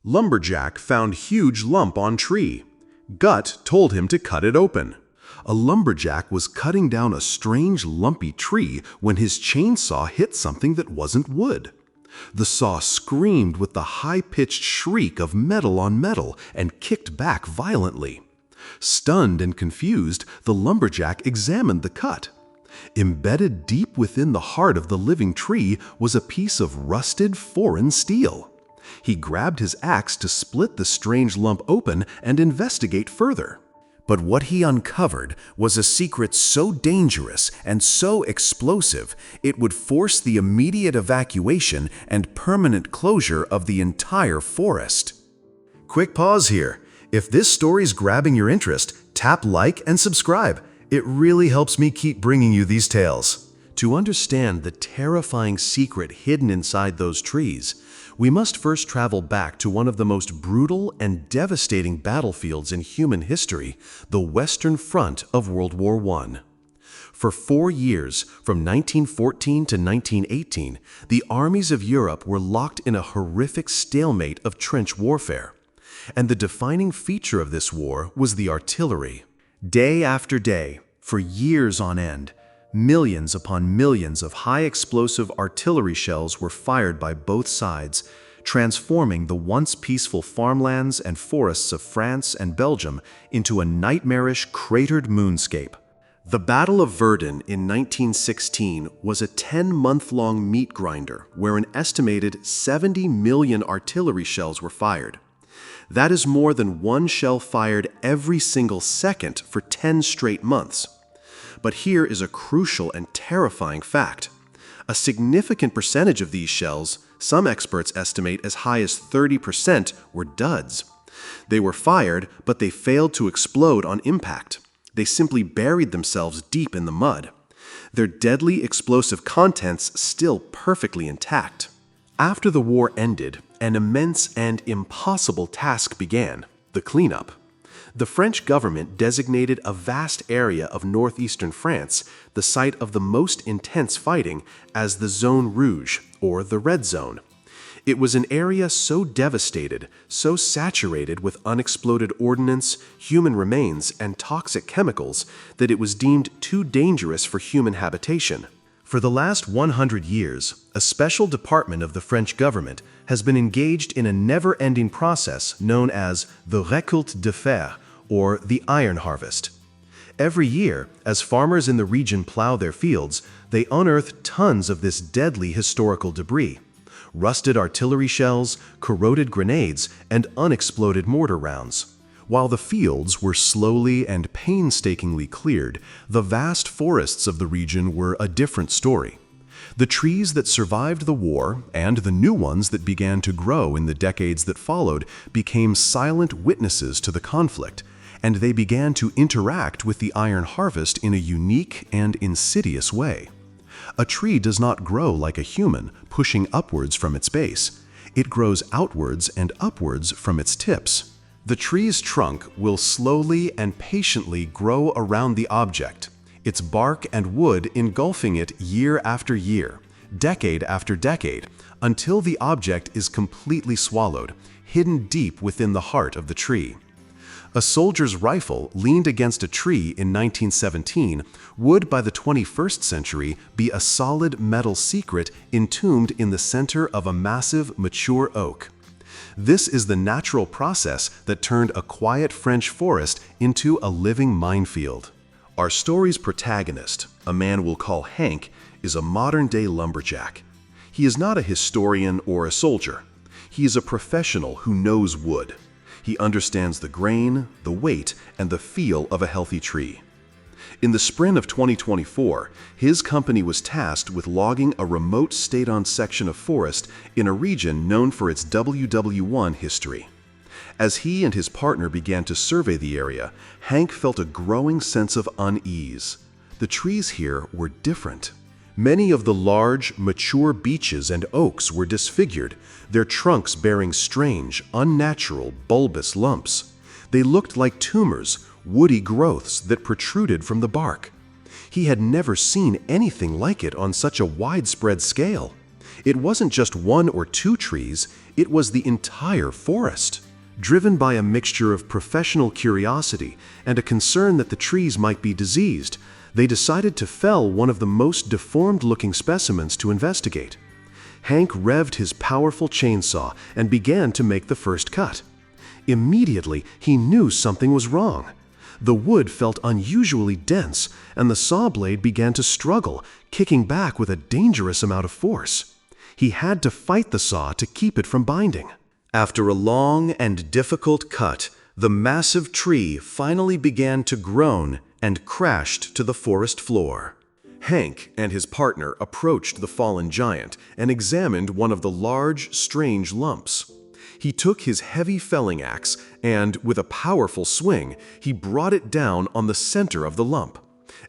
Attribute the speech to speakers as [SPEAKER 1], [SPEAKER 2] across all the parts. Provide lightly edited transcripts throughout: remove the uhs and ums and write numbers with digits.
[SPEAKER 1] Lumberjack found huge lump on tree. Gut told him to cut it open. A lumberjack was cutting down a strange lumpy tree when his chainsaw hit something that wasn't wood. The saw screamed with the high-pitched shriek of metal on metal and kicked back violently. Stunned and confused, the lumberjack examined the cut. Embedded deep within the heart of the living tree was a piece of rusted foreign steel. He grabbed his axe to split the strange lump open and investigate further. But what he uncovered was a secret so dangerous and so explosive it would force the immediate evacuation and permanent closure of the entire forest. Quick pause here. If this story's grabbing your interest, tap like and subscribe. It really helps me keep bringing you these tales. To understand the terrifying secret hidden inside those trees, we must first travel back to one of the most brutal and devastating battlefields in human history, the Western Front of World War I. For 4 years, from 1914 to 1918, the armies of Europe were locked in a horrific stalemate of trench warfare. And the defining feature of this war was the artillery. Day after day, for years on end, millions upon millions of high-explosive artillery shells were fired by both sides, transforming the once peaceful farmlands and forests of France and Belgium into a nightmarish, cratered moonscape. The Battle of Verdun in 1916 was a 10-month-long meat grinder where an estimated 70 million artillery shells were fired. That is more than one shell fired every single second for 10 straight months. But here is a crucial and terrifying fact. A significant percentage of these shells, some experts estimate as high as 30%, were duds. They were fired, but they failed to explode on impact. They simply buried themselves deep in the mud. Their deadly explosive contents still perfectly intact. After the war ended, an immense and impossible task began: the cleanup. The French government designated a vast area of northeastern France, the site of the most intense fighting, as the Zone Rouge, or the Red Zone. It was an area so devastated, so saturated with unexploded ordnance, human remains, and toxic chemicals that it was deemed too dangerous for human habitation. For the last 100 years, a special department of the French government has been engaged in a never-ending process known as the récolte de fer, or the iron harvest. Every year, as farmers in the region plow their fields, they unearth tons of this deadly historical debris: rusted artillery shells, corroded grenades, and unexploded mortar rounds. While the fields were slowly and painstakingly cleared, the vast forests of the region were a different story. The trees that survived the war, and the new ones that began to grow in the decades that followed, became silent witnesses to the conflict, and they began to interact with the iron harvest in a unique and insidious way. A tree does not grow like a human, pushing upwards from its base. It grows outwards and upwards from its tips. The tree's trunk will slowly and patiently grow around the object, its bark and wood engulfing it year after year, decade after decade, until the object is completely swallowed, hidden deep within the heart of the tree. A soldier's rifle leaned against a tree in 1917 would, by the 21st century, be a solid metal secret entombed in the center of a massive, mature oak. This is the natural process that turned a quiet French forest into a living minefield. Our story's protagonist, a man we'll call Hank, is a modern-day lumberjack. He is not a historian or a soldier. He is a professional who knows wood. He understands the grain, the weight, and the feel of a healthy tree. In the spring of 2024, his company was tasked with logging a remote state-on section of forest in a region known for its WW1 history. As he and his partner began to survey the area, Hank felt a growing sense of unease. The trees here were different. Many of the large, mature beeches and oaks were disfigured, their trunks bearing strange, unnatural, bulbous lumps. They looked like tumors, woody growths that protruded from the bark. He had never seen anything like it on such a widespread scale. It wasn't just one or two trees, it was the entire forest. Driven by a mixture of professional curiosity and a concern that the trees might be diseased, they decided to fell one of the most deformed-looking specimens to investigate. Hank revved his powerful chainsaw and began to make the first cut. Immediately, he knew something was wrong. The wood felt unusually dense, and the saw blade began to struggle, kicking back with a dangerous amount of force. He had to fight the saw to keep it from binding. After a long and difficult cut, the massive tree finally began to groan and crashed to the forest floor. Hank and his partner approached the fallen giant and examined one of the large, strange lumps. He took his heavy felling axe and, with a powerful swing, he brought it down on the center of the lump.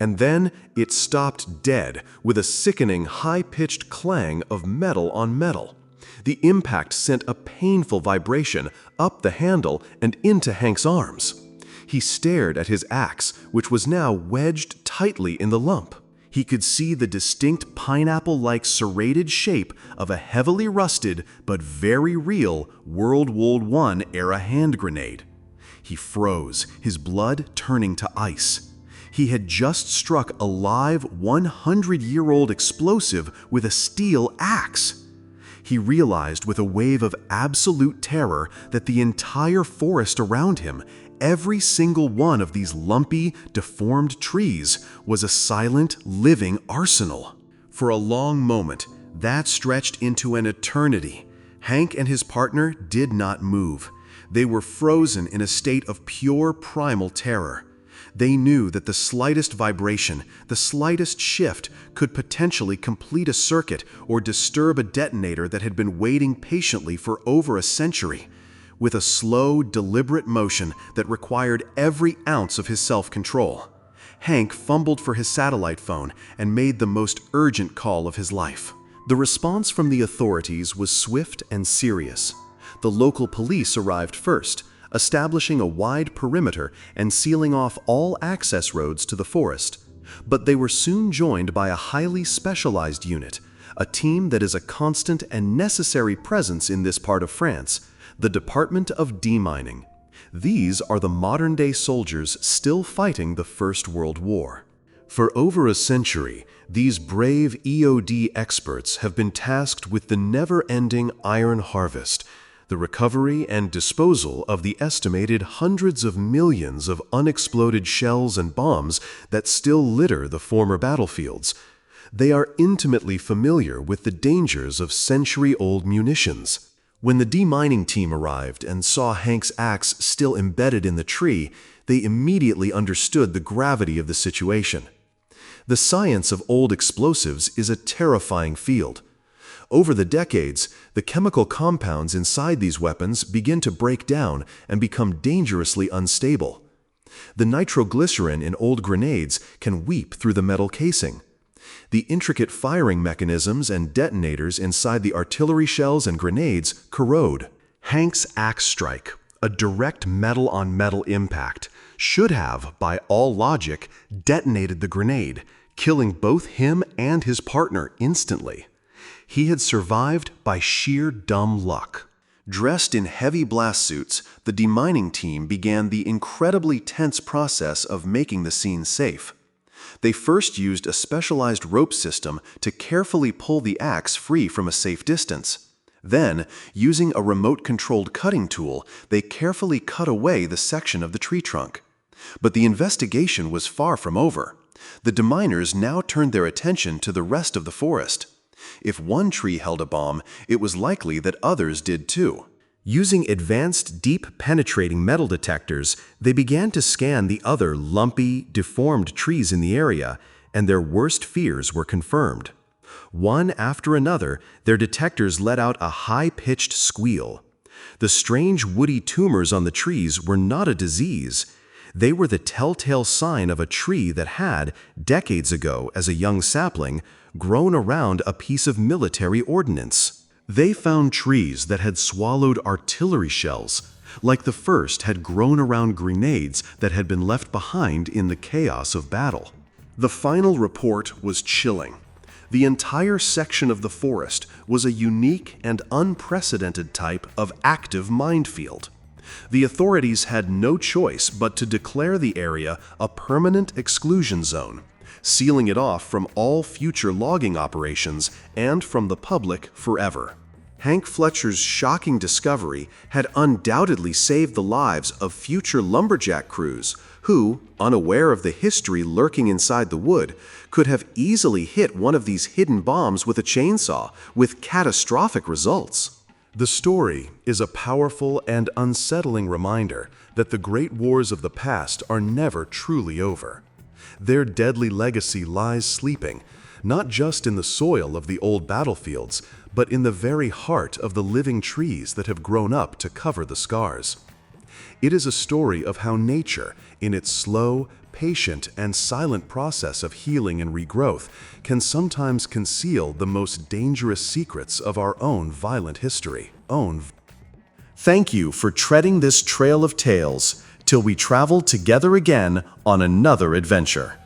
[SPEAKER 1] And then it stopped dead with a sickening, high-pitched clang of metal on metal. The impact sent a painful vibration up the handle and into Hank's arms. He stared at his axe, which was now wedged tightly in the lump. He could see the distinct pineapple-like serrated shape of a heavily rusted but very real World War I-era hand grenade. He froze, his blood turning to ice. He had just struck a live 100-year-old explosive with a steel axe. He realized with a wave of absolute terror that the entire forest around him, every single one of these lumpy, deformed trees, was a silent, living arsenal. For a long moment, that stretched into an eternity, Hank and his partner did not move. They were frozen in a state of pure primal terror. They knew that the slightest vibration, the slightest shift, could potentially complete a circuit or disturb a detonator that had been waiting patiently for over a century. With a slow, deliberate motion that required every ounce of his self-control, Hank fumbled for his satellite phone and made the most urgent call of his life. The response from the authorities was swift and serious. The local police arrived first, establishing a wide perimeter and sealing off all access roads to the forest. But they were soon joined by a highly specialized unit, a team that is a constant and necessary presence in this part of France, the Department of Demining. These are the modern-day soldiers still fighting the First World War. For over a century, these brave EOD experts have been tasked with the never-ending iron harvest, the recovery and disposal of the estimated hundreds of millions of unexploded shells and bombs that still litter the former battlefields. They are intimately familiar with the dangers of century-old munitions. When the demining team arrived and saw Hank's axe still embedded in the tree, they immediately understood the gravity of the situation. The science of old explosives is a terrifying field. Over the decades, the chemical compounds inside these weapons begin to break down and become dangerously unstable. The nitroglycerin in old grenades can weep through the metal casing. The intricate firing mechanisms and detonators inside the artillery shells and grenades corrode. Hank's axe strike, a direct metal-on-metal impact, should have, by all logic, detonated the grenade, killing both him and his partner instantly. He had survived by sheer dumb luck. Dressed in heavy blast suits, the demining team began the incredibly tense process of making the scene safe. They first used a specialized rope system to carefully pull the axe free from a safe distance. Then, using a remote-controlled cutting tool, they carefully cut away the section of the tree trunk. But the investigation was far from over. The deminers now turned their attention to the rest of the forest. If one tree held a bomb, it was likely that others did too. Using advanced, deep-penetrating metal detectors, they began to scan the other lumpy, deformed trees in the area, and their worst fears were confirmed. One after another, their detectors let out a high-pitched squeal. The strange woody tumors on the trees were not a disease. They were the telltale sign of a tree that had, decades ago as a young sapling, grown around a piece of military ordnance. They found trees that had swallowed artillery shells, like the first had grown around grenades that had been left behind in the chaos of battle. The final report was chilling. The entire section of the forest was a unique and unprecedented type of active minefield. The authorities had no choice but to declare the area a permanent exclusion zone, sealing it off from all future logging operations and from the public forever. Hank Fletcher's shocking discovery had undoubtedly saved the lives of future lumberjack crews who, unaware of the history lurking inside the wood, could have easily hit one of these hidden bombs with a chainsaw, with catastrophic results. The story is a powerful and unsettling reminder that the great wars of the past are never truly over. Their deadly legacy lies sleeping, not just in the soil of the old battlefields, but in the very heart of the living trees that have grown up to cover the scars. It is a story of how nature, in its slow, patient, and silent process of healing and regrowth, can sometimes conceal the most dangerous secrets of our own violent history. Thank you for treading this trail of tales till we travel together again on another adventure.